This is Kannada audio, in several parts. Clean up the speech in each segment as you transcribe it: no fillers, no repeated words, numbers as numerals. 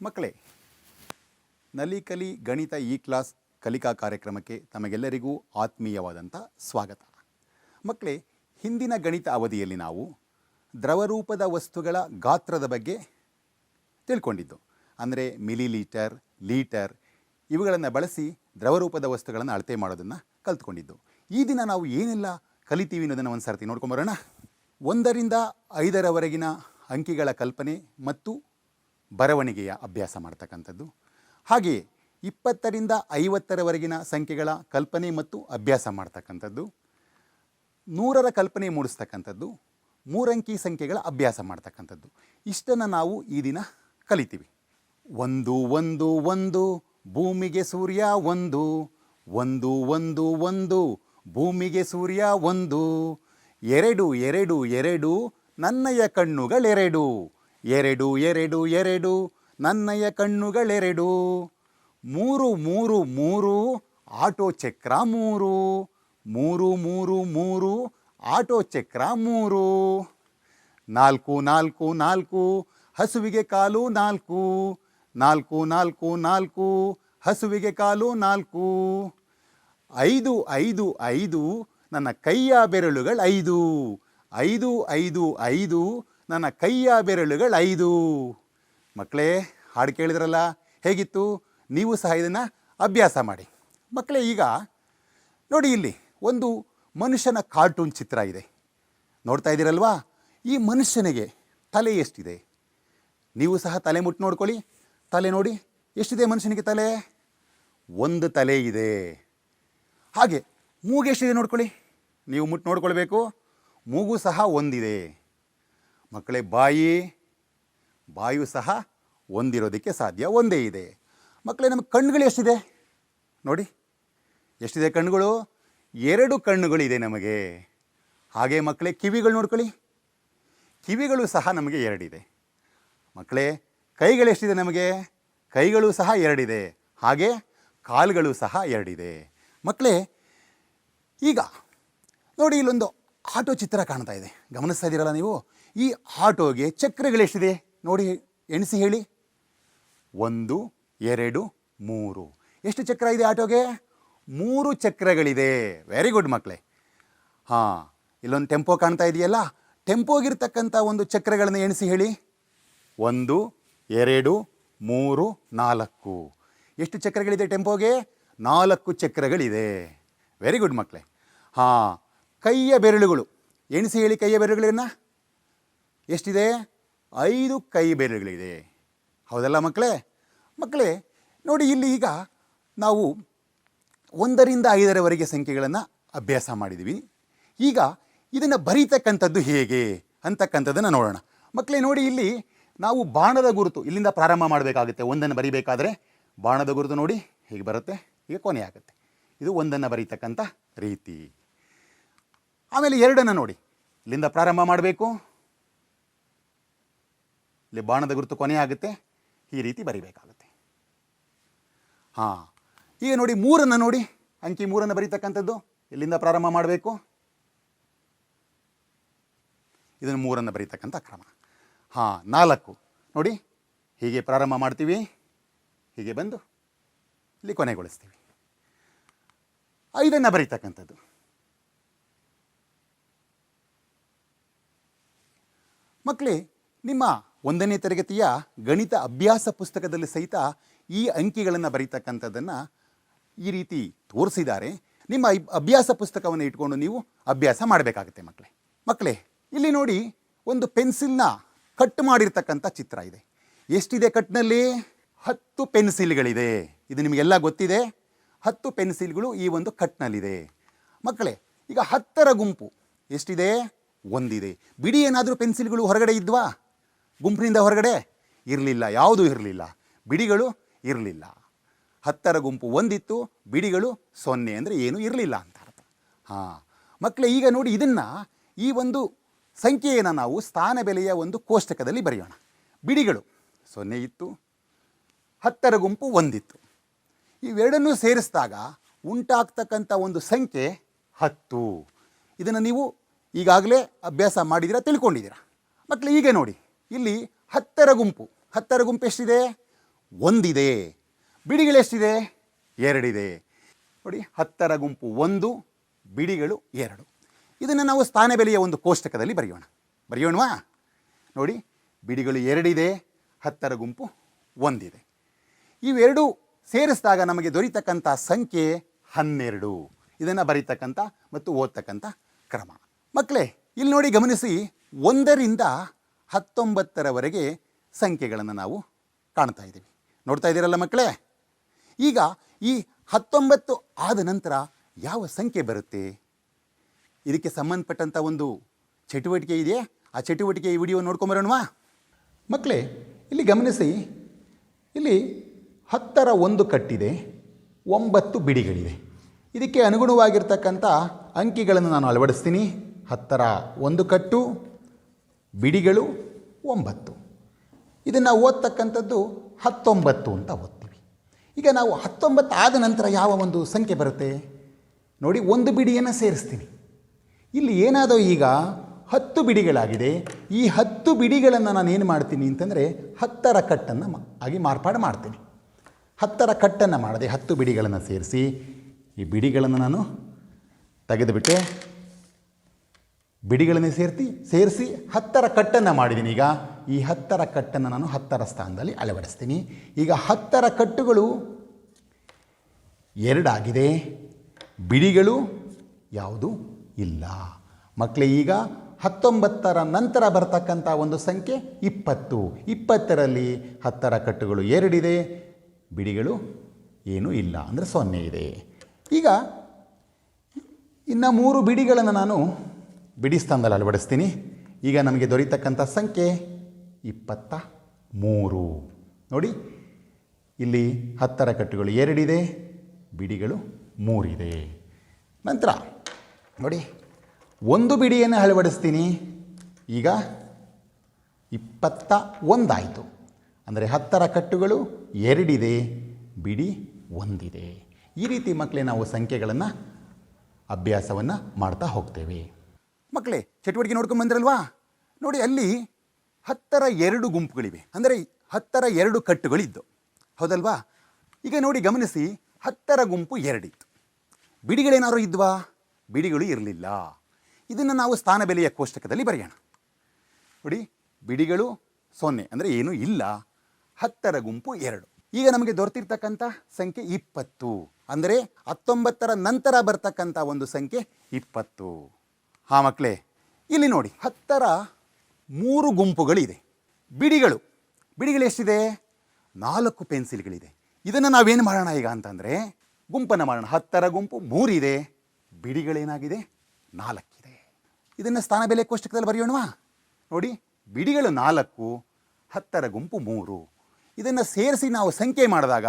ಮಕ್ಕಳೇ, ನಲಿ ಕಲಿ ಗಣಿತ ಈ ಕ್ಲಾಸ್ ಕಲಿಕಾ ಕಾರ್ಯಕ್ರಮಕ್ಕೆ ತಮಗೆಲ್ಲರಿಗೂ ಆತ್ಮೀಯವಾದಂಥ ಸ್ವಾಗತ. ಮಕ್ಕಳೇ, ಹಿಂದಿನ ಗಣಿತ ಅವಧಿಯಲ್ಲಿ ನಾವು ದ್ರವರೂಪದ ವಸ್ತುಗಳ ಗಾತ್ರದ ಬಗ್ಗೆ ತಿಳ್ಕೊಂಡಿದ್ದು. ಅಂದರೆ ಮಿಲಿಲೀಟರ್, ಲೀಟರ್ ಇವುಗಳನ್ನು ಬಳಸಿ ದ್ರವರೂಪದ ವಸ್ತುಗಳನ್ನು ಅಳತೆ ಮಾಡೋದನ್ನು ಕಲ್ತ್ಕೊಂಡಿದ್ದು. ಈ ದಿನ ನಾವು ಏನೆಲ್ಲ ಕಲಿತೀವಿ ಅನ್ನೋದನ್ನು ಒಂದು ಸರ್ತಿ ನೋಡ್ಕೊಂಬರೋಣ. 1 ರಿಂದ 5ರವರೆಗಿನ ಅಂಕಿಗಳ ಕಲ್ಪನೆ ಮತ್ತು ಬರವಣಿಗೆಯ ಅಭ್ಯಾಸ ಮಾಡ್ತಕ್ಕಂಥದ್ದು. ಹಾಗೆಯೇ 20 ರಿಂದ 50ರವರೆಗಿನ ಸಂಖ್ಯೆಗಳ ಕಲ್ಪನೆ ಮತ್ತು ಅಭ್ಯಾಸ ಮಾಡ್ತಕ್ಕಂಥದ್ದು. 100ರ ಕಲ್ಪನೆ ಮೂಡಿಸ್ತಕ್ಕಂಥದ್ದು. 3 ಅಂಕಿ ಸಂಖ್ಯೆಗಳ ಅಭ್ಯಾಸ ಮಾಡ್ತಕ್ಕಂಥದ್ದು. ಇಷ್ಟನ್ನು ನಾವು ಈ ದಿನ ಕಲಿತೀವಿ. 1 1 1 ಭೂಮಿಗೆ ಸೂರ್ಯ 1 1 1 1 ಭೂಮಿಗೆ ಸೂರ್ಯ 1 2 2 2 ನನ್ನಯ ಕಣ್ಣುಗಳೆರಡು 2 2 2 ನನ್ನಯ ಕಣ್ಣುಗಳೆರಡು 3 3 3 ಆಟೋ ಚಕ್ರ 3 3 3 3 ಆಟೋ ಚಕ್ರ 3 4 4 4 ಹಸುವಿಗೆ ಕಾಲು 4 4 4 4 ಹಸುವಿಗೆ ಕಾಲು 4 5 5 5 ನನ್ನ ಕೈಯ ಬೆರಳುಗಳು 5 5 5 5 ನನ್ನ ಕೈಯ ಬೆರಳುಗಳು 5. ಮಕ್ಕಳೇ, ಹಾಡು ಕೇಳಿದ್ರಲ್ಲ, ಹೇಗಿತ್ತು? ನೀವು ಸಹ ಇದನ್ನು ಅಭ್ಯಾಸ ಮಾಡಿ. ಮಕ್ಕಳೇ, ಈಗ ನೋಡಿ, ಇಲ್ಲಿ ಒಂದು ಮನುಷ್ಯನ ಕಾರ್ಟೂನ್ ಚಿತ್ರ ಇದೆ, ನೋಡ್ತಾ ಇದ್ದೀರಲ್ವಾ? ಈ ಮನುಷ್ಯನಿಗೆ ತಲೆ ಎಷ್ಟಿದೆ? ನೀವು ಸಹ ತಲೆ ಮುಟ್ಟು ನೋಡ್ಕೊಳ್ಳಿ. ತಲೆ ನೋಡಿ, ಎಷ್ಟಿದೆ ಮನುಷ್ಯನಿಗೆ ತಲೆ? 1 ತಲೆ ಇದೆ. ಹಾಗೆ ಮೂಗು ಎಷ್ಟಿದೆ ನೋಡ್ಕೊಳ್ಳಿ, ನೀವು ಮುಟ್ಟು ನೋಡ್ಕೊಳ್ಬೇಕು. ಮೂಗು ಸಹ 1 ಇದೆ. ಮಕ್ಕಳೇ, ಬಾಯು ಸಹ ಒಂದಿರೋದಕ್ಕೆ ಸಾಧ್ಯ, 1 ಇದೆ. ಮಕ್ಕಳೇ, ನಮ್ಮ ಕಣ್ಣುಗಳು ಎಷ್ಟಿದೆ ನೋಡಿ, ಎಷ್ಟಿದೆ ಕಣ್ಣುಗಳು? 2 ಕಣ್ಣುಗಳಿದೆ ನಮಗೆ. ಹಾಗೆ ಮಕ್ಕಳೇ, ಕಿವಿಗಳು ನೋಡ್ಕೊಳ್ಳಿ, ಕಿವಿಗಳು ಸಹ ನಮಗೆ 2 ಇದೆ. ಮಕ್ಕಳೇ, ಕೈಗಳು ಎಷ್ಟಿದೆ ನಮಗೆ? ಕೈಗಳು ಸಹ 2 ಇದೆ. ಹಾಗೆ ಕಾಲುಗಳು ಸಹ 2 ಇದೆ. ಮಕ್ಕಳೇ, ಈಗ ನೋಡಿ, ಇಲ್ಲೊಂದು ಆಟೋ ಚಿತ್ರ ಕಾಣ್ತಾ ಇದೆ, ಗಮನಿಸ್ತಾ ಇದ್ದೀರಲ್ಲ ನೀವು? ಈ ಆಟೋಗೆ ಚಕ್ರಗಳೆಷ್ಟಿದೆ ನೋಡಿ, ಎಣಿಸಿ ಹೇಳಿ. 1 2 3 ಎಷ್ಟು ಚಕ್ರ ಇದೆ ಆಟೋಗೆ? 3 ಚಕ್ರಗಳಿದೆ. ವೆರಿ ಗುಡ್ ಮಕ್ಕಳೇ. ಹಾಂ, ಇಲ್ಲೊಂದು ಟೆಂಪೋ ಕಾಣ್ತಾ ಇದೆಯಲ್ಲ, ಟೆಂಪೋಗಿರ್ತಕ್ಕಂಥ ಒಂದು ಚಕ್ರಗಳನ್ನು ಎಣಿಸಿ ಹೇಳಿ. 1 2 3 4 ಎಷ್ಟು ಚಕ್ರಗಳಿದೆ ಟೆಂಪೋಗೆ? 4 ಚಕ್ರಗಳಿದೆ. ವೆರಿ ಗುಡ್ ಮಕ್ಕಳೇ. ಹಾಂ, ಕೈಯ ಬೆರಳುಗಳು ಎಣಿಸಿ ಹೇಳಿ. ಕೈಯ ಬೆರಳುಗಳನ್ನು ಎಷ್ಟಿದೆ? 5 ಕೈ ಬೆರಳುಗಳಿದೆ. ಹೌದಲ್ಲ ಮಕ್ಕಳೇ? ಮಕ್ಕಳೇ ನೋಡಿ, ಇಲ್ಲಿ ಈಗ ನಾವು 1 ರಿಂದ 5ರವರೆಗೆ ಸಂಖ್ಯೆಗಳನ್ನು ಅಭ್ಯಾಸ ಮಾಡಿದ್ದೀವಿ. ಈಗ ಇದನ್ನು ಬರೀತಕ್ಕಂಥದ್ದು ಹೇಗೆ ಅಂತಕ್ಕಂಥದ್ದನ್ನು ನೋಡೋಣ. ಮಕ್ಕಳೇ ನೋಡಿ, ಇಲ್ಲಿ ನಾವು ಬಾಣದ ಗುರುತು ಇಲ್ಲಿಂದ ಪ್ರಾರಂಭ ಮಾಡಬೇಕಾಗುತ್ತೆ. 1ಅನ್ನು ಬರೀಬೇಕಾದ್ರೆ ಬಾಣದ ಗುರುತು ನೋಡಿ ಹೀಗೆ ಬರುತ್ತೆ, ಈಗ ಕೊನೆ ಆಗುತ್ತೆ. ಇದು 1ಅನ್ನು ಬರೀತಕ್ಕಂಥ ರೀತಿ. ಆಮೇಲೆ 2ಅನ್ನು ನೋಡಿ, ಇಲ್ಲಿಂದ ಪ್ರಾರಂಭ ಮಾಡಬೇಕು, ಇಲ್ಲಿ ಬಾಣದ ಗುರುತು ಕೊನೆ ಆಗುತ್ತೆ, ಈ ರೀತಿ ಬರೀಬೇಕಾಗುತ್ತೆ. ಹಾಂ, ಈಗ ನೋಡಿ 3ಅನ್ನು ನೋಡಿ, ಅಂಕಿ 3ಅನ್ನು ಬರೀತಕ್ಕಂಥದ್ದು ಇಲ್ಲಿಂದ ಪ್ರಾರಂಭ ಮಾಡಬೇಕು, ಇದನ್ನು 3ಅನ್ನು ಬರೀತಕ್ಕಂಥ ಕ್ರಮ. ಹಾಂ, 4 ನೋಡಿ, ಹೀಗೆ ಪ್ರಾರಂಭ ಮಾಡ್ತೀವಿ, ಹೀಗೆ ಬಂದು ಇಲ್ಲಿ ಕೊನೆಗೊಳಿಸ್ತೀವಿ. 5ಅನ್ನು ಬರೀತಕ್ಕಂಥದ್ದು. ಮಕ್ಕಳೇ, ನಿಮ್ಮ 1ನೇ ತರಗತಿಯ ಗಣಿತ ಅಭ್ಯಾಸ ಪುಸ್ತಕದಲ್ಲಿ ಸಹಿತ ಈ ಅಂಕಿಗಳನ್ನು ಬರೀತಕ್ಕಂಥದ್ದನ್ನು ಈ ರೀತಿ ತೋರಿಸಿದ್ದಾರೆ. ನಿಮ್ಮ ಅಭ್ಯಾಸ ಪುಸ್ತಕವನ್ನು ಇಟ್ಕೊಂಡು ನೀವು ಅಭ್ಯಾಸ ಮಾಡಬೇಕಾಗುತ್ತೆ ಮಕ್ಕಳೇ. ಮಕ್ಕಳೇ, ಇಲ್ಲಿ ನೋಡಿ, ಒಂದು ಪೆನ್ಸಿಲ್ನ ಕಟ್ ಮಾಡಿರ್ತಕ್ಕಂಥ ಚಿತ್ರ ಇದೆ. ಎಷ್ಟಿದೆ ಕಟ್ನಲ್ಲಿ? 10 ಪೆನ್ಸಿಲ್ಗಳಿದೆ. ಇದು ನಿಮಗೆಲ್ಲ ಗೊತ್ತಿದೆ. 10 ಪೆನ್ಸಿಲ್ಗಳು ಈ ಒಂದು ಕಟ್ನಲ್ಲಿದೆ. ಮಕ್ಕಳೇ, ಈಗ 10ರ ಗುಂಪು ಎಷ್ಟಿದೆ? 1 ಇದೆ. ಬಿಡಿ ಏನಾದರೂ ಪೆನ್ಸಿಲ್ಗಳು ಹೊರಗಡೆ ಇದ್ವಾ? ಗುಂಪಿನಿಂದ ಹೊರಗಡೆ ಇರಲಿಲ್ಲ, ಯಾವುದೂ ಇರಲಿಲ್ಲ, ಬಿಡಿಗಳು ಇರಲಿಲ್ಲ. 10ರ ಗುಂಪು 1 ಇತ್ತು, ಬಿಡಿಗಳು 0, ಅಂದರೆ ಏನೂ ಇರಲಿಲ್ಲ ಅಂತ ಅರ್ಥ. ಹಾಂ ಮಕ್ಕಳೇ, ಈಗ ನೋಡಿ, ಇದನ್ನು ಈ ಒಂದು ಸಂಖ್ಯೆಯನ್ನು ನಾವು ಸ್ಥಾನ ಬೆಲೆಯ ಒಂದು ಕೋಷ್ಟಕದಲ್ಲಿ ಬರೆಯೋಣ. ಬಿಡಿಗಳು 0 ಇತ್ತು, 10ರ ಗುಂಪು 1 ಇತ್ತು. ಇವೆರಡನ್ನೂ ಸೇರಿಸಿದಾಗ ಉಂಟಾಗ್ತಕ್ಕಂಥ ಒಂದು ಸಂಖ್ಯೆ 10. ಇದನ್ನು ನೀವು ಈಗಾಗಲೇ ಅಭ್ಯಾಸ ಮಾಡಿದ್ದೀರಾ, ತಿಳ್ಕೊಂಡಿದ್ದೀರಾ. ಮಕ್ಕಳು, ಈಗ ನೋಡಿ, ಇಲ್ಲಿ 10ರ ಗುಂಪು ಎಷ್ಟಿದೆ? ಒಂದಿದೆ. ಬಿಡಿಗಳೆಷ್ಟಿದೆ? ಎರಡಿದೆ. ನೋಡಿ, 10ರ ಗುಂಪು 1, ಬಿಡಿಗಳು 2. ಇದನ್ನು ನಾವು ಸ್ಥಾನಬೆಲೆಯ ಒಂದು ಕೋಷ್ಟಕದಲ್ಲಿ ಬರೆಯೋಣವಾ? ನೋಡಿ, ಬಿಡಿಗಳು 2 10ರ ಗುಂಪು 1. ಇವೆರಡು ಸೇರಿಸಿದಾಗ ನಮಗೆ ದೊರೀತಕ್ಕಂಥ ಸಂಖ್ಯೆ 12. ಇದನ್ನು ಬರೀತಕ್ಕಂಥ ಮತ್ತು ಓದ್ತಕ್ಕಂಥ ಕ್ರಮ. ಮಕ್ಕಳೇ, ಇಲ್ಲಿ ನೋಡಿ ಗಮನಿಸಿ, 1ರಿಂದ 19ರವರೆಗೆ ಸಂಖ್ಯೆಗಳನ್ನು ನಾವು ಕಾಣ್ತಾ ಇದ್ದೀವಿ. ನೋಡ್ತಾ ಇದ್ದೀರಲ್ಲ ಮಕ್ಕಳೇ? ಈಗ ಈ 19 ಆದ ನಂತರ ಯಾವ ಸಂಖ್ಯೆ ಬರುತ್ತೆ? ಇದಕ್ಕೆ ಸಂಬಂಧಪಟ್ಟಂಥ ಒಂದು ಚಟುವಟಿಕೆ ಇದೆಯೇ? ಆ ಚಟುವಟಿಕೆ ಈ ವಿಡಿಯೋ ನೋಡ್ಕೊಂಬರೋಣವಾ? ಮಕ್ಕಳೇ, ಇಲ್ಲಿ ಗಮನಿಸಿ, ಇಲ್ಲಿ 10ರ ಒಂದು ಕಟ್ಟಿದೆ, 9 ಬಿಡಿಗಳಿವೆ. ಇದಕ್ಕೆ ಅನುಗುಣವಾಗಿರ್ತಕ್ಕಂಥ ಅಂಕಿಗಳನ್ನು ನಾನು ಅಳವಡಿಸ್ತೀನಿ. 10ರ ಒಂದು ಕಟ್ಟು, ಬಿಡಿಗಳು 9. ಇದನ್ನು ಓದ್ತಕ್ಕಂಥದ್ದು 19 ಅಂತ ಓದ್ತೀವಿ. ಈಗ ನಾವು 19 ಆದ ನಂತರ ಯಾವ ಒಂದು ಸಂಖ್ಯೆ ಬರುತ್ತೆ ನೋಡಿ? ಒಂದು ಬಿಡಿಯನ್ನು ಸೇರಿಸ್ತೀನಿ. ಇಲ್ಲಿ ಏನಾದರೂ ಈಗ 10 ಬಿಡಿಗಳಾಗಿದೆ. ಈ 10 ಬಿಡಿಗಳನ್ನು ನಾನು ಏನು ಮಾಡ್ತೀನಿ ಅಂತಂದರೆ 10ರ ಕಟ್ಟನ್ನು ಆಗಿ ಮಾರ್ಪಾಡು ಮಾಡ್ತೀನಿ. 10ರ ಕಟ್ಟನ್ನು ಮಾಡದೆ 10 ಬಿಡಿಗಳನ್ನು ಸೇರಿಸಿ, ಈ ಬಿಡಿಗಳನ್ನು ನಾನು ತೆಗೆದುಬಿಟ್ಟೆ. ಬಿಡಿಗಳನ್ನು ಸೇರಿಸಿ 10ರ ಕಟ್ಟನ್ನು ಮಾಡಿದ್ದೀನಿ. ಈಗ ಈ 10ರ ಕಟ್ಟನ್ನು ನಾನು 10ರ ಸ್ಥಾನದಲ್ಲಿ ಅಳವಡಿಸ್ತೀನಿ. ಈಗ 10ರ ಕಟ್ಟುಗಳು 2 ಆಗಿದೆ, ಬಿಡಿಗಳು ಯಾವುದೂ ಇಲ್ಲ. ಮಕ್ಕಳೇ, ಈಗ 19ರ ನಂತರ ಬರ್ತಕ್ಕಂಥ ಒಂದು ಸಂಖ್ಯೆ 20. 20ರಲ್ಲಿ 10ರ ಕಟ್ಟುಗಳು 2 ಬಿಡಿಗಳು ಏನೂ ಇಲ್ಲ, ಅಂದರೆ 0 ಇದೆ. ಈಗ ಇನ್ನು 3 ಬಿಡಿಗಳನ್ನು ನಾನು ಬಿಡಿ ಸ್ಥಾನದಲ್ಲಿ ಅಳವಡಿಸ್ತೀನಿ. ಈಗ ನಮಗೆ ದೊರೀತಕ್ಕಂಥ ಸಂಖ್ಯೆ 23. ನೋಡಿ, ಇಲ್ಲಿ 10ರ ಕಟ್ಟುಗಳು 2 ಬಿಡಿಗಳು 3 ನಂತರ ನೋಡಿ, ಒಂದು ಬಿಡಿಯನ್ನು ಅಳವಡಿಸ್ತೀನಿ. ಈಗ 21 ಆಯಿತು. ಅಂದರೆ 10ರ ಕಟ್ಟುಗಳು 2 ಬಿಡಿ 1. ಈ ರೀತಿ ಮಕ್ಕಳೇ ನಾವು ಸಂಖ್ಯೆಗಳನ್ನು ಅಭ್ಯಾಸವನ್ನು ಮಾಡ್ತಾ ಹೋಗ್ತೇವೆ. ಮಕ್ಕಳೇ, ಚಟುವಟಿಕೆ ನೋಡ್ಕೊಂಡು ಬಂದ್ರಲ್ವಾ? ನೋಡಿ, ಅಲ್ಲಿ 10ರ 2 ಗುಂಪುಗಳಿವೆ, ಅಂದರೆ 10ರ 2 ಕಟ್ಟುಗಳಿದ್ದು, ಹೌದಲ್ವಾ? ಈಗ ನೋಡಿ ಗಮನಿಸಿ, 10ರ ಗುಂಪು 2 ಇತ್ತು. ಬಿಡಿಗಳೇನಾದ್ರು ಇದ್ವಾ? ಬಿಡಿಗಳು ಇರಲಿಲ್ಲ. ಇದನ್ನು ನಾವು ಸ್ಥಾನಬೆಲೆಯ ಕೋಷ್ಟಕದಲ್ಲಿ ಬರೆಯೋಣ. ನೋಡಿ, ಬಿಡಿಗಳು 0, ಅಂದರೆ ಏನೂ ಇಲ್ಲ. 10ರ ಗುಂಪು 2. ಈಗ ನಮಗೆ ದೊರೆತಿರ್ತಕ್ಕಂಥ ಸಂಖ್ಯೆ 20, ಅಂದರೆ 19ರ ನಂತರ ಬರ್ತಕ್ಕಂಥ ಒಂದು ಸಂಖ್ಯೆ 20. ಹಾಂ ಮಕ್ಕಳೇ, ಇಲ್ಲಿ ನೋಡಿ, 10ರ 3 ಗುಂಪುಗಳಿದೆ. ಬಿಡಿಗಳು ಎಷ್ಟಿದೆ? 4 ಪೆನ್ಸಿಲ್ಗಳಿದೆ. ಇದನ್ನು ನಾವೇನು ಮಾಡೋಣ ಈಗ ಅಂತಂದರೆ ಗುಂಪನ್ನು ಮಾಡೋಣ. 10ರ ಗುಂಪು 3, ಬಿಡಿಗಳೇನಾಗಿದೆ? 4. ಇದನ್ನು ಸ್ಥಾನಬೆಲೆ ಕೋಷ್ಟಕದಲ್ಲಿ ಬರೆಯೋಣವಾ? ನೋಡಿ, ಬಿಡಿಗಳು 4, 10ರ ಗುಂಪು 3. ಇದನ್ನು ಸೇರಿಸಿ ನಾವು ಸಂಖ್ಯೆ ಮಾಡಿದಾಗ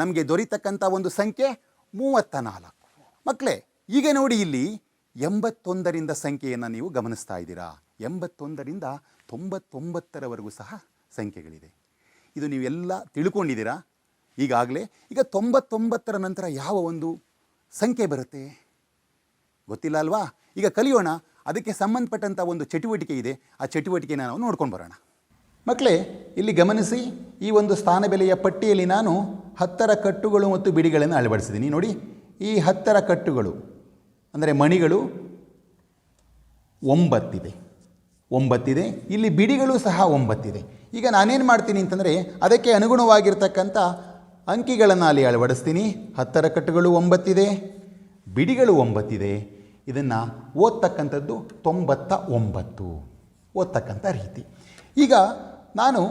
ನಮಗೆ ದೊರೀತಕ್ಕಂಥ ಒಂದು ಸಂಖ್ಯೆ 34. ಮಕ್ಕಳೇ, ಈಗ ನೋಡಿ, ಇಲ್ಲಿ 81ರಿಂದ ಸಂಖ್ಯೆಯನ್ನು ನೀವು ಗಮನಿಸ್ತಾ ಇದ್ದೀರಾ. 81ರಿಂದ 99ರವರೆಗೂ ಸಹ ಸಂಖ್ಯೆಗಳಿದೆ. ಇದು ನೀವೆಲ್ಲ ತಿಳ್ಕೊಂಡಿದ್ದೀರಾ ಈಗಾಗಲೇ. ಈಗ 99ರ ನಂತರ ಯಾವ ಒಂದು ಸಂಖ್ಯೆ ಬರುತ್ತೆ ಗೊತ್ತಿಲ್ಲ ಅಲ್ವಾ? ಈಗ ಕಲಿಯೋಣ. ಅದಕ್ಕೆ ಸಂಬಂಧಪಟ್ಟಂಥ ಒಂದು ಚಟುವಟಿಕೆ ಇದೆ. ಆ ಚಟುವಟಿಕೆನ ನಾವು ನೋಡ್ಕೊಂಡು ಬರೋಣ. ಮಕ್ಕಳೇ, ಇಲ್ಲಿ ಗಮನಿಸಿ, ಈ ಒಂದು ಸ್ಥಾನಬೆಲೆಯ ಪಟ್ಟಿಯಲ್ಲಿ ನಾನು 10ರ ಕಟ್ಟುಗಳು ಮತ್ತು ಬಿಡಿಗಳನ್ನು ಅಳವಡಿಸಿದ್ದೀನಿ. ನೋಡಿ, ಈ 10ರ ಕಟ್ಟುಗಳು ಅಂದರೆ ಮಣಿಗಳು 9 ಇದೆ. ಇಲ್ಲಿ ಬಿಡಿಗಳು ಸಹ 9. ಈಗ ನಾನೇನು ಮಾಡ್ತೀನಿ ಅಂತಂದರೆ ಅದಕ್ಕೆ ಅನುಗುಣವಾಗಿರ್ತಕ್ಕಂಥ ಅಂಕಿಗಳನ್ನು ಅಲ್ಲಿ ಅಳವಡಿಸ್ತೀನಿ. 10ರ ಕಟ್ಟುಗಳು 9, ಬಿಡಿಗಳು 9. ಇದನ್ನು ಓದ್ತಕ್ಕಂಥದ್ದು 99 ಓದ್ತಕ್ಕಂಥ ರೀತಿ. ಈಗ ನಾನು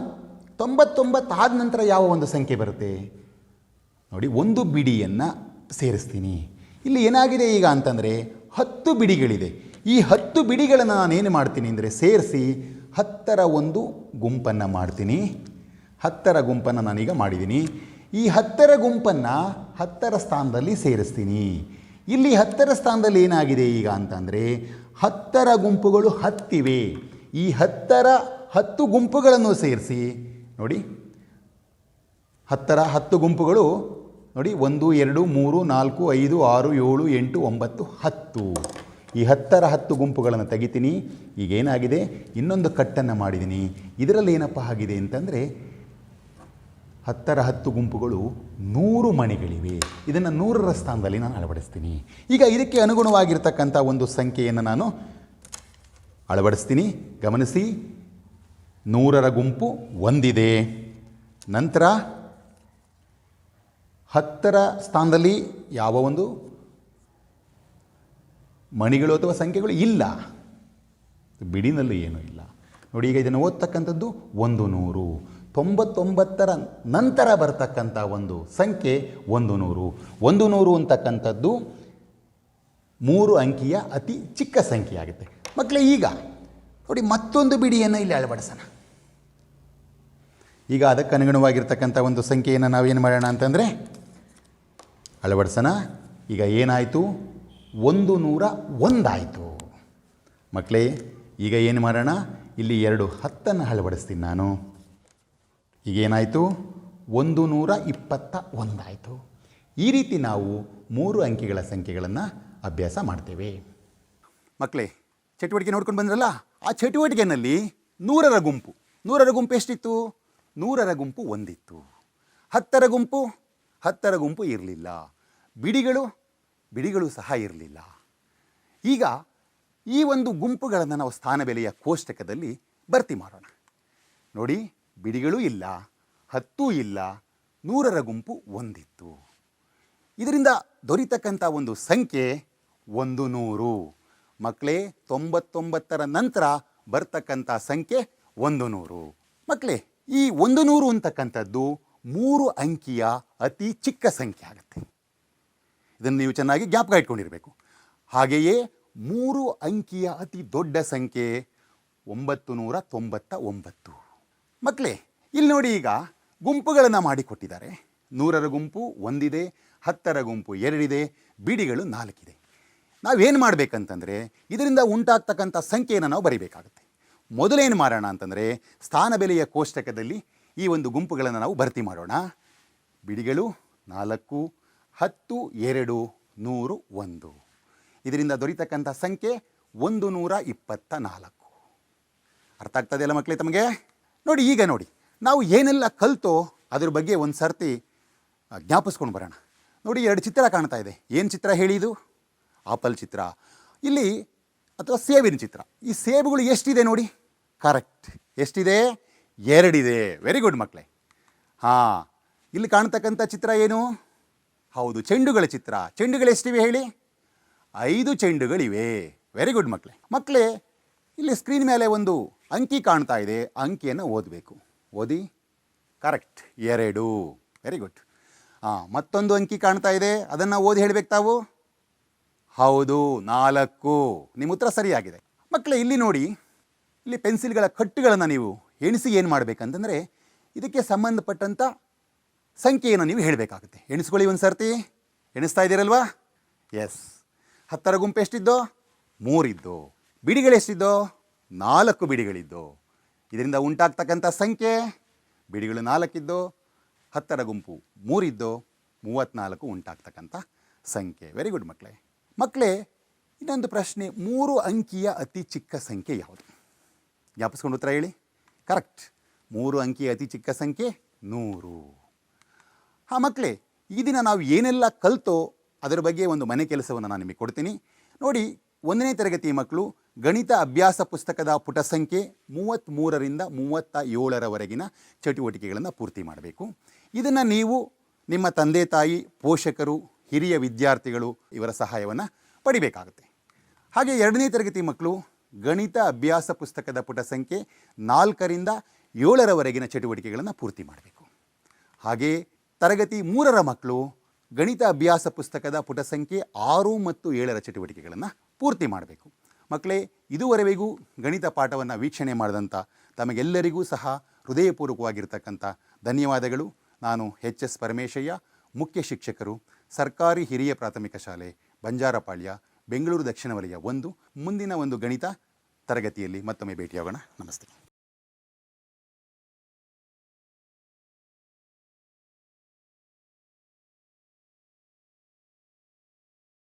99 ಆದ ನಂತರ ಯಾವ ಒಂದು ಸಂಖ್ಯೆ ಬರುತ್ತೆ ನೋಡಿ? ಒಂದು ಬಿಡಿಯನ್ನು ಸೇರಿಸ್ತೀನಿ. ಇಲ್ಲಿ ಏನಾಗಿದೆ ಈಗ ಅಂತಂದರೆ 10 ಬಿಡಿಗಳಿದೆ. ಈ 10 ಬಿಡಿಗಳನ್ನು ನಾನೇನು ಮಾಡ್ತೀನಿ ಅಂದರೆ ಸೇರಿಸಿ 10ರ ಒಂದು ಗುಂಪನ್ನು ಮಾಡ್ತೀನಿ. 10ರ ಗುಂಪನ್ನು ನಾನೀಗ ಮಾಡಿದ್ದೀನಿ. ಈ 10ರ ಗುಂಪನ್ನು 10ರ ಸ್ಥಾನದಲ್ಲಿ ಸೇರಿಸ್ತೀನಿ. ಇಲ್ಲಿ 10ರ ಸ್ಥಾನದಲ್ಲಿ ಏನಾಗಿದೆ ಈಗ ಅಂತಂದರೆ 10ರ ಗುಂಪುಗಳು 10 ಈ 10ರ 10 ಗುಂಪುಗಳನ್ನು ಸೇರಿಸಿ ನೋಡಿ, 10ರ 10 ಗುಂಪುಗಳು ನೋಡಿ, 1 2 3 4 5 6 7 8 9 10. ಈ 10ರ 10 ಗುಂಪುಗಳನ್ನು ತೆಗಿತೀನಿ. ಈಗೇನಾಗಿದೆ, ಇನ್ನೊಂದು ಕಟ್ಟನ್ನು ಮಾಡಿದ್ದೀನಿ. ಇದರಲ್ಲಿ ಏನಪ್ಪ ಆಗಿದೆ ಅಂತಂದರೆ 10 ಗುಂಪುಗಳು 100 ಮಣಿಗಳಿವೆ. ಇದನ್ನು 100ರ ಸ್ಥಾನದಲ್ಲಿ ನಾನು ಅಳವಡಿಸ್ತೀನಿ. ಈಗ ಇದಕ್ಕೆ ಅನುಗುಣವಾಗಿರ್ತಕ್ಕಂಥ ಒಂದು ಸಂಖ್ಯೆಯನ್ನು ನಾನು ಅಳವಡಿಸ್ತೀನಿ. ಗಮನಿಸಿ, 100ರ ಗುಂಪು ಒಂದಿದೆ. ನಂತರ 10ರ ಸ್ಥಾನದಲ್ಲಿ ಯಾವ ಒಂದು ಮಣಿಗಳು ಅಥವಾ ಸಂಖ್ಯೆಗಳು ಇಲ್ಲ, ಬಿಡಿನಲ್ಲಿ ಏನೂ ಇಲ್ಲ. ನೋಡಿ, ಈಗ ಇದನ್ನು ಓದ್ತಕ್ಕಂಥದ್ದು 100. 99ರ ನಂತರ ಬರ್ತಕ್ಕಂಥ ಒಂದು ಸಂಖ್ಯೆ 100. 100 ಅಂತಕ್ಕಂಥದ್ದು 3 ಅಂಕಿಯ ಅತಿ ಚಿಕ್ಕ ಸಂಖ್ಯೆ ಆಗುತ್ತೆ. ಮಕ್ಕಳೇ, ಈಗ ನೋಡಿ ಮತ್ತೊಂದು ಬಿಡಿಯನ್ನು ಇಲ್ಲಿ ಅಳವಡಿಸೋಣ. ಈಗ ಅದಕ್ಕೆ ಅನುಗುಣವಾಗಿರ್ತಕ್ಕಂಥ ಒಂದು ಸಂಖ್ಯೆಯನ್ನು ನಾವೇನು ಮಾಡೋಣ ಅಂತಂದರೆ ಅಳವಡಿಸೋಣ. ಈಗ ಏನಾಯಿತು? 101 ಆಯಿತು. ಮಕ್ಕಳೇ, ಈಗ ಏನು ಮಾಡೋಣ? ಇಲ್ಲಿ 2 10 ಅಳವಡಿಸ್ತೀನಿ ನಾನು. ಈಗ ಏನಾಯಿತು? 121 ಆಯಿತು. ಈ ರೀತಿ ನಾವು 3 ಅಂಕಿಗಳ ಸಂಖ್ಯೆಗಳನ್ನು ಅಭ್ಯಾಸ ಮಾಡ್ತೇವೆ. ಮಕ್ಕಳೇ, ಚಟುವಟಿಕೆ ನೋಡ್ಕೊಂಡು ಬಂದ್ರಲ್ಲ, ಆ ಚಟುವಟಿಕೆಯಲ್ಲಿ 100ರ ಗುಂಪು ಎಷ್ಟಿತ್ತು? 100ರ ಗುಂಪು ಒಂದಿತ್ತು. 10ರ ಗುಂಪು ಇರಲಿಲ್ಲ. ಬಿಡಿಗಳು ಸಹ ಇರಲಿಲ್ಲ. ಈಗ ಈ ಒಂದು ಗುಂಪುಗಳನ್ನು ನಾವು ಸ್ಥಾನ ಬೆಲೆಯ ಕೋಷ್ಟಕದಲ್ಲಿ ಭರ್ತಿ ಮಾಡೋಣ. ನೋಡಿ, ಬಿಡಿಗಳೂ ಇಲ್ಲ, 10 ಇಲ್ಲ, 100ರ ಗುಂಪು ಒಂದಿತ್ತು. ಇದರಿಂದ ದೊರೀತಕ್ಕಂಥ ಒಂದು ಸಂಖ್ಯೆ 100. ಮಕ್ಕಳೇ, 99ರ ನಂತರ ಬರ್ತಕ್ಕಂಥ ಸಂಖ್ಯೆ 100. ಮಕ್ಕಳೇ, ಈ 100 ಅಂತಕ್ಕಂಥದ್ದು 3 ಅಂಕಿಯ ಅತಿ ಚಿಕ್ಕ ಸಂಖ್ಯೆ ಆಗುತ್ತೆ. ಇದನ್ನು ನೀವು ಚೆನ್ನಾಗಿ ಜ್ಞಾಪಕ ಇಟ್ಕೊಂಡಿರಬೇಕು. ಹಾಗೆಯೇ 3 ಅಂಕಿಯ ಅತಿ ದೊಡ್ಡ ಸಂಖ್ಯೆ 999. ಮಕ್ಕಳೇ, ಇಲ್ಲಿ ನೋಡಿ, ಈಗ ಗುಂಪುಗಳನ್ನು ಮಾಡಿಕೊಟ್ಟಿದ್ದಾರೆ. 100ರ ಗುಂಪು ಒಂದಿದೆ, 10ರ ಗುಂಪು 2 ಇದೆ, ಬಿಡಿಗಳು 4 ಇದೆ. ನಾವೇನು ಮಾಡಬೇಕಂತಂದರೆ ಇದರಿಂದ ಉಂಟಾಗ್ತಕ್ಕಂಥ ಸಂಖ್ಯೆಯನ್ನು ನಾವು ಬರೀಬೇಕಾಗುತ್ತೆ. ಮೊದಲೇನು ಮಾಡೋಣ ಅಂತಂದರೆ ಸ್ಥಾನ ಬೆಲೆಯ ಕೋಷ್ಟಕದಲ್ಲಿ ಈ ಒಂದು ಗುಂಪುಗಳನ್ನು ನಾವು ಭರ್ತಿ ಮಾಡೋಣ. ಬಿಡಿಗಳು 4, 10, 2, 100, 1. ಇದರಿಂದ ದೊರೀತಕ್ಕಂಥ ಸಂಖ್ಯೆ 124. ಅರ್ಥ ಆಗ್ತದೆಯಲ್ಲ ಮಕ್ಕಳೇ ತಮಗೆ? ನೋಡಿ, ಈಗ ನೋಡಿ, ನಾವು ಏನೆಲ್ಲ ಕಲ್ತೋ ಅದ್ರ ಬಗ್ಗೆ ಒಂದು ಸರ್ತಿ ಜ್ಞಾಪಿಸ್ಕೊಂಡು ಬರೋಣ. ನೋಡಿ, 2 ಚಿತ್ರ ಕಾಣ್ತಾ ಇದೆ. ಏನು ಚಿತ್ರ ಹೇಳಿ? ಇದು ಆಪಲ್ ಚಿತ್ರ ಇಲ್ಲಿ, ಅಥವಾ ಸೇಬಿನ ಚಿತ್ರ. ಈ ಸೇಬುಗಳು ಎಷ್ಟಿದೆ ನೋಡಿ? ಕರೆಕ್ಟ್, ಎಷ್ಟಿದೆ? 2 ಇದೆ. ವೆರಿ ಗುಡ್ ಮಕ್ಕಳೇ. ಹಾಂ, ಇಲ್ಲಿ ಕಾಣ್ತಕ್ಕಂಥ ಚಿತ್ರ ಏನು? ಹೌದು, ಚೆಂಡುಗಳ ಚಿತ್ರ. ಚೆಂಡುಗಳು ಎಷ್ಟಿವೆ ಹೇಳಿ? 5 ಚೆಂಡುಗಳಿವೆ. ವೆರಿ ಗುಡ್ ಮಕ್ಕಳೇ, ಇಲ್ಲಿ ಸ್ಕ್ರೀನ್ ಮೇಲೆ ಒಂದು ಅಂಕಿ ಕಾಣ್ತಾ ಇದೆ. ಅಂಕಿಯನ್ನು ಓದಬೇಕು. ಓದಿ. ಕರೆಕ್ಟ್, 2. Very good. ಮತ್ತೊಂದು ಅಂಕಿ ಕಾಣ್ತಾ ಇದೆ, ಅದನ್ನು ಓದಿ ಹೇಳಬೇಕು ತಾವು. ಹೌದು, 4. ನಿಮ್ಮ ಉತ್ತರ ಸರಿಯಾಗಿದೆ. ಮಕ್ಕಳೇ, ಇಲ್ಲಿ ನೋಡಿ, ಇಲ್ಲಿ ಪೆನ್ಸಿಲ್ಗಳ ಕಟ್ಟುಗಳನ್ನು ನೀವು ಎಣಿಸಿ ಏನು ಮಾಡಬೇಕಂತಂದರೆ ಇದಕ್ಕೆ ಸಂಬಂಧಪಟ್ಟಂಥ ಸಂಖ್ಯೆಯನ್ನು ನೀವು ಹೇಳಬೇಕಾಗುತ್ತೆ. ಎಣಿಸ್ಕೊಳ್ಳಿ ಒಂದು ಸರ್ತಿ. ಎಣಿಸ್ತಾ ಇದ್ದೀರಲ್ವಾ? ಎಸ್. 10ರ ಗುಂಪು ಎಷ್ಟಿದ್ದೋ? 3 ಇದ್ದು. ಬಿಡಿಗಳು ಎಷ್ಟಿದ್ದೋ? 4 ಬಿಡಿಗಳಿದ್ದು. ಇದರಿಂದ ಉಂಟಾಗ್ತಕ್ಕಂಥ ಸಂಖ್ಯೆ, ಬಿಡಿಗಳು 4 ಇದ್ದು, 10ರ ಗುಂಪು 3 ಇದ್ದು, 34 ಉಂಟಾಗ್ತಕ್ಕಂಥ ಸಂಖ್ಯೆ. ವೆರಿ ಗುಡ್ ಮಕ್ಕಳೇ, ಇನ್ನೊಂದು ಪ್ರಶ್ನೆ, 3 ಅಂಕಿಯ ಅತಿ ಚಿಕ್ಕ ಸಂಖ್ಯೆ ಯಾವುದು? ಜ್ಞಾಪಿಸ್ಕೊಂಡು ಉತ್ತರ ಹೇಳಿ. ಕರೆಕ್ಟ್, 3 ಅಂಕಿಯ ಅತಿ ಚಿಕ್ಕ ಸಂಖ್ಯೆ 100. ಹಾಂ ಮಕ್ಕಳೇ, ಈ ದಿನ ನಾವು ಏನೆಲ್ಲ ಕಲ್ತೋ ಅದರ ಬಗ್ಗೆ ಒಂದು ಮನೆ ಕೆಲಸವನ್ನು ನಾನು ನಿಮಗೆ ಕೊಡ್ತೀನಿ. ನೋಡಿ, 1ನೇ ತರಗತಿ ಮಕ್ಕಳು ಗಣಿತ ಅಭ್ಯಾಸ ಪುಸ್ತಕದ ಪುಟ ಸಂಖ್ಯೆ 33ರಿಂದ 37ರವರೆಗಿನ ಚಟುವಟಿಕೆಗಳನ್ನು ಪೂರ್ತಿ ಮಾಡಬೇಕು. ಇದನ್ನು ನೀವು ನಿಮ್ಮ ತಂದೆ ತಾಯಿ, ಪೋಷಕರು, ಹಿರಿಯ ವಿದ್ಯಾರ್ಥಿಗಳು ಇವರ ಸಹಾಯವನ್ನು ಪಡಿಬೇಕಾಗುತ್ತೆ. ಹಾಗೆ 2ನೇ ತರಗತಿ ಮಕ್ಕಳು ಗಣಿತ ಅಭ್ಯಾಸ ಪುಸ್ತಕದ ಪುಟ ಸಂಖ್ಯೆ 4ರಿಂದ 7ರವರೆಗಿನ ಚಟುವಟಿಕೆಗಳನ್ನು ಪೂರ್ತಿ ಮಾಡಬೇಕು. ಹಾಗೆ ತರಗತಿ 3ರ ಮಕ್ಕಳು ಗಣಿತ ಅಭ್ಯಾಸ ಪುಸ್ತಕದ ಪುಟ ಸಂಖ್ಯೆ 6 ಮತ್ತು 7ರ ಚಟುವಟಿಕೆಗಳನ್ನು ಪೂರ್ತಿ ಮಾಡಬೇಕು. ಮಕ್ಕಳೇ, ಇದುವರೆಗೂ ಗಣಿತ ಪಾಠವನ್ನು ವೀಕ್ಷಣೆ ಮಾಡಿದಂಥ ತಮಗೆಲ್ಲರಿಗೂ ಸಹ ಹೃದಯಪೂರ್ವಕವಾಗಿರ್ತಕ್ಕಂಥ ಧನ್ಯವಾದಗಳು. ನಾನು ಎಚ್.ಎಸ್. ಪರಮೇಶಯ್ಯ, ಮುಖ್ಯ ಶಿಕ್ಷಕರು, ಸರ್ಕಾರಿ ಹಿರಿಯ ಪ್ರಾಥಮಿಕ ಶಾಲೆ ಬಂಜಾರಪಾಳ್ಯ, ಬೆಂಗಳೂರು ದಕ್ಷಿಣ ವಲಯ 1. ಮುಂದಿನ ಒಂದು ಗಣಿತ ತರಗತಿಯಲ್ಲಿ ಮತ್ತೊಮ್ಮೆ ಭೇಟಿಯಾಗೋಣ. ನಮಸ್ತೆ.